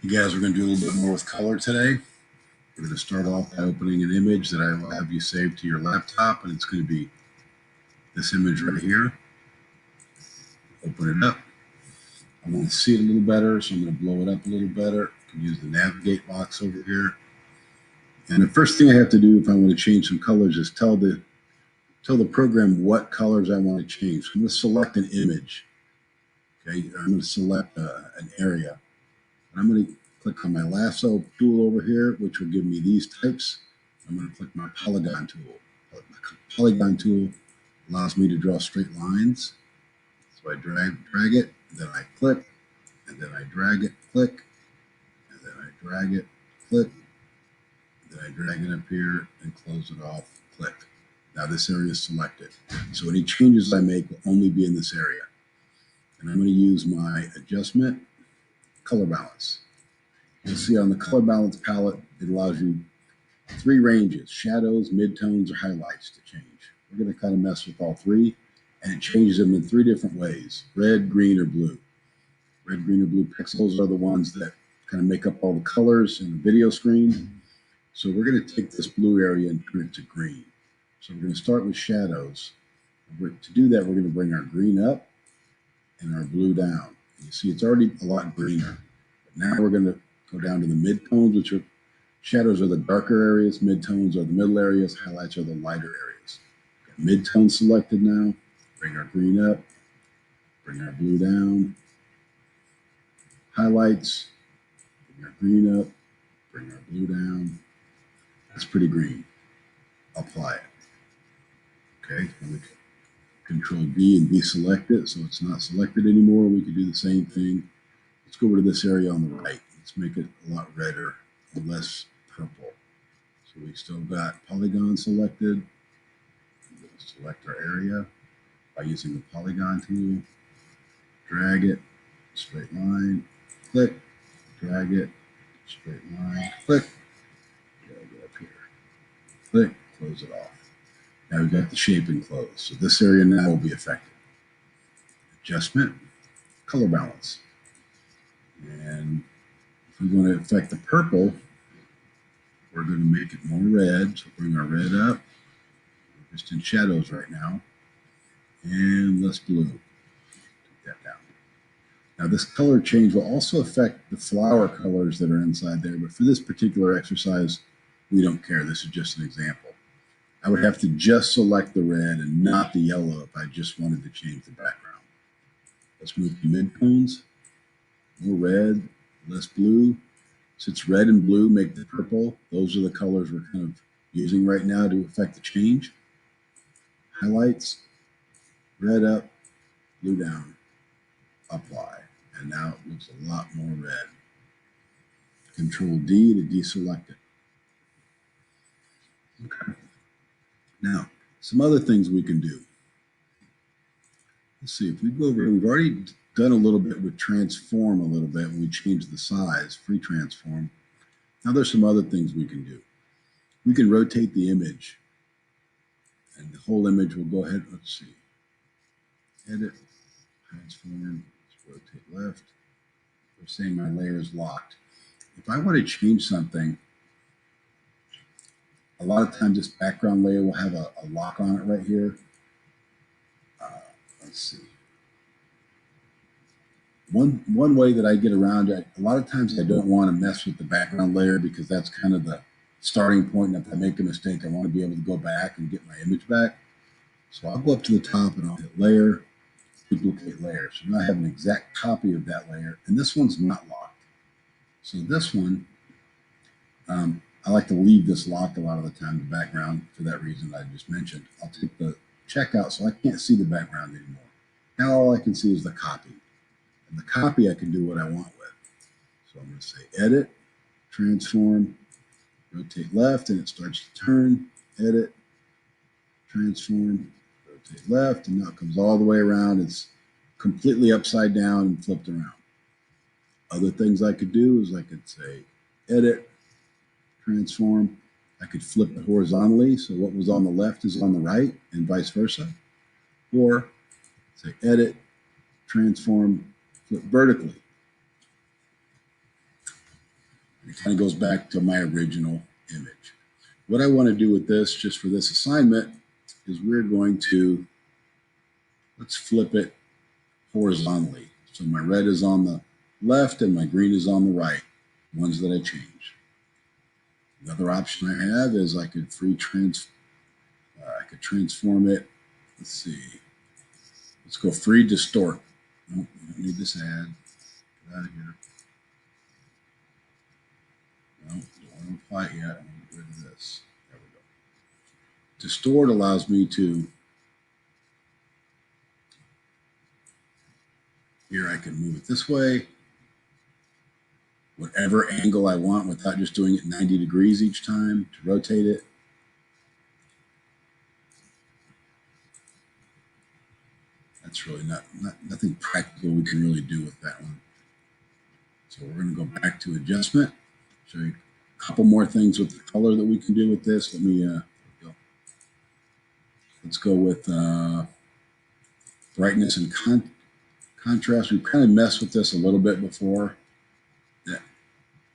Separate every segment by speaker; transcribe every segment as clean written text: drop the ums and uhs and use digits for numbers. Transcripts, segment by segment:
Speaker 1: You guys, we're going to do a little bit more with color today. We're going to start off by opening an image that I will have you save to your laptop, and it's going to be this image right here. Open it up. I want to see it a little better, so I'm going to blow it up a little better. I can use the navigate box over here. And the first thing I have to do if I want to change some colors is tell the program what colors I want to change. So I'm going to select an image. Okay, I'm going to select an area. And I'm going to click on my lasso tool over here, which will give me these types. I'm going to click my polygon tool. My polygon tool allows me to draw straight lines. So I drag it, then I click, and then I drag it, click, and then I drag it, click, and then I drag it up here and close it off, click. Now this area is selected. So any changes I make will only be in this area. And I'm going to use my adjustment color balance. You'll see on the color balance palette, it allows you 3 ranges: shadows, midtones, or highlights to change. We're going to kind of mess with all 3, and it changes them in 3 different ways: red, green, or blue. Red, green, or blue pixels are the ones that kind of make up all the colors in the video screen. So we're going to take this blue area and turn it to green. So we're going to start with shadows. To do that, we're going to bring our green up and our blue down. You see it's already a lot greener. But now we're going to go down to the midtones, which are shadows are the darker areas, midtones are the middle areas, highlights are the lighter areas. Got midtone selected now. Bring our green up, bring our blue down. Highlights, bring our green up, bring our blue down. That's pretty green. Apply it. Okay, and we can Control D and deselect it so it's not selected anymore. We could do the same thing. Let's go over to this area on the right. Let's make it a lot redder and less purple. So we still got polygon selected. We'll select our area by using the polygon tool. Drag it, straight line, click, drag it, straight line, click, drag it up here, click, close it off. Now we've got the shape enclosed. So this area now will be affected. Adjustment, color balance. And if we want to affect the purple, we're going to make it more red. So bring our red up. We're just in shadows right now. And less blue. Take that down. Now this color change will also affect the flower colors that are inside there. But for this particular exercise, we don't care. This is just an example. I would have to just select the red and not the yellow if I just wanted to change the background. Let's move to midtones. More red, less blue. Since red and blue make the purple, those are the colors we're kind of using right now to affect the change. Highlights, red up, blue down, apply. And now it looks a lot more red. Control D to deselect it. Okay. Now, some other things we can do. Let's see, if we go over here, we've already done a little bit with transform a little bit when we change the size, free transform. Now there's some other things we can do. We can rotate the image, and the whole image will go ahead. Let's see. Edit, transform, let's rotate left. We're saying my layer is locked. If I want to change something, a lot of times this background layer will have a lock on it right here. Let's see. One way that I get around it, a lot of times I don't want to mess with the background layer because that's kind of the starting point. And if I make a mistake, I want to be able to go back and get my image back. So I'll go up to the top and I'll hit layer, duplicate layer. So now I have an exact copy of that layer, and this one's not locked. So this one, I like to leave this locked a lot of the time, the background, for that reason that I just mentioned. I'll take the check out so I can't see the background anymore. Now all I can see is the copy. And the copy I can do what I want with. So I'm going to say edit, transform, rotate left, and it starts to turn, edit, transform, rotate left, and now it comes all the way around. It's completely upside down and flipped around. Other things I could do is I could say edit, transform. I could flip it horizontally, so what was on the left is on the right, and vice versa. Or say edit, transform, flip vertically. And it kind of goes back to my original image. What I want to do with this, just for this assignment, is we're going to, let's flip it horizontally. So my red is on the left and my green is on the right, ones that I change. Another option I have is I could I could transform it. Let's see. Let's go free distort. Nope, we don't need this add. Get out of here. No, don't want to apply it yet. I'm going to get rid of this. There we go. Distort allows me to, here I can move it this way, whatever angle I want without just doing it 90 degrees each time to rotate it. That's really nothing practical we can really do with that one. So we're going to go back to adjustment. Show you a couple more things with the color that we can do with this. Let me go. Let's go with brightness and contrast. We've kind of messed with this a little bit before. That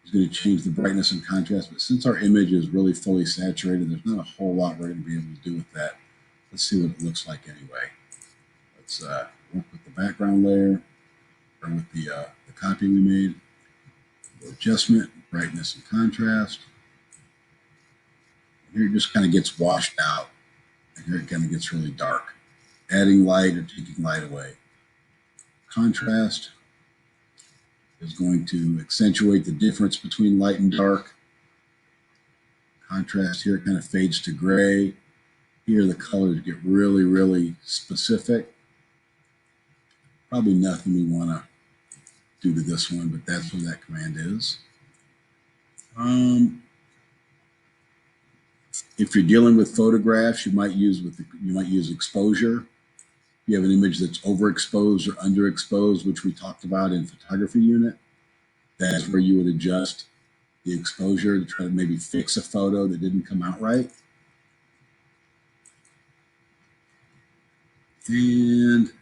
Speaker 1: is going to change the brightness and contrast, but since our image is really fully saturated, there's not a whole lot we're going to be able to do with that. Let's see what it looks like anyway. Let's work with the background layer, or with the copy we made. Adjustment, brightness and contrast. Here it just kind of gets washed out, and here it kind of gets really dark. Adding light or taking light away. Contrast is going to accentuate the difference between light and dark. Contrast here, it kind of fades to gray. Here the colors get really, really specific. Probably nothing we want to do to this one, but that's what that command is. If you're dealing with photographs, you might use exposure. You have an image that's overexposed or underexposed, which we talked about in photography unit. That's where you would adjust the exposure to try to maybe fix a photo that didn't come out right. And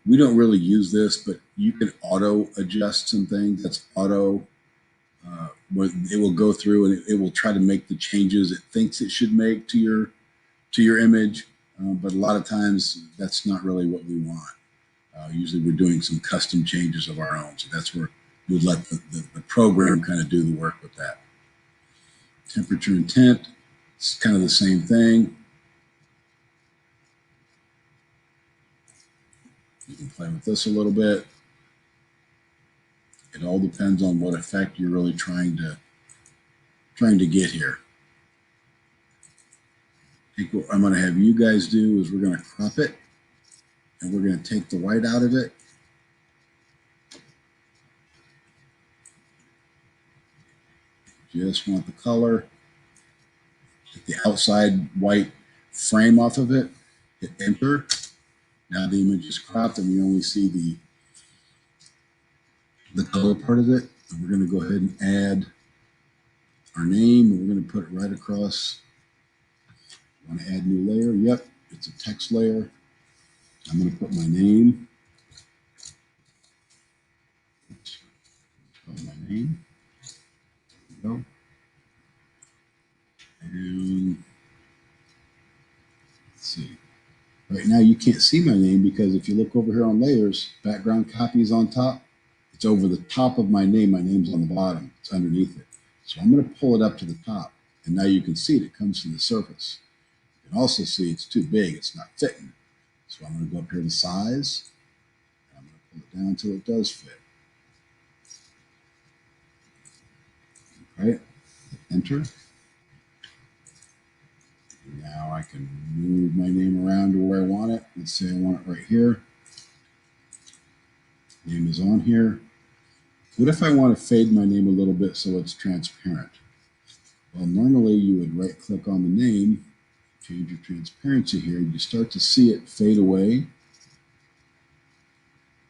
Speaker 1: we don't really use this, but you can auto adjust some things. That's auto, where it will go through and it will try to make the changes it thinks it should make to your image. But a lot of times that's not really what we want. Usually we're doing some custom changes of our own. So that's where we'd let the program kind of do the work with that. Temperature and tint, it's kind of the same thing. You can play with this a little bit. It all depends on what effect you're really trying to get here. I think what I'm going to have you guys do is we're going to crop it, and we're going to take the white out of it. Just want the color. Take the outside white frame off of it. Hit enter. Now the image is cropped, and we only see the color part of it. And we're going to go ahead and add our name, and we're going to put it right across. Want to add new layer? Yep, it's a text layer. I'm going to put my name. My name. There we go. And let's see. Right now you can't see my name because if you look over here on layers, background copy is on top. It's over the top of my name. My name's on the bottom. It's underneath it. So I'm going to pull it up to the top. And now you can see it. It comes to the surface. You can also see it's too big. It's not fitting. So I'm going to go up here to size. And I'm going to pull it down until it does fit. Right? Enter. Now I can move my name around to where I want it. Let's say I want it right here. Name is on here. What if I want to fade my name a little bit so it's transparent? Well, normally you would right click on the name, change your transparency here. You start to see it fade away.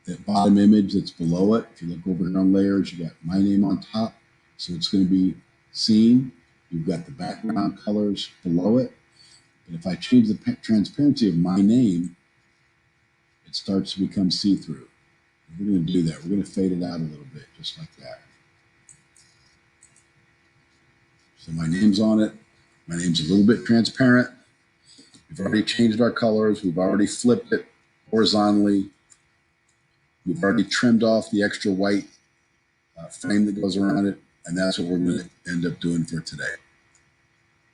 Speaker 1: That bottom image that's below it, if you look over here on layers, you got my name on top. So it's going to be seen. You've got the background colors below it. But if I change the transparency of my name, it starts to become see-through. we're going to do that. We're going to fade it out a little bit, just like that. So my name's on it. My name's a little bit transparent. We've already changed our colors. We've already flipped it horizontally. We've already trimmed off the extra white frame that goes around it. And that's what we're going to end up doing for today.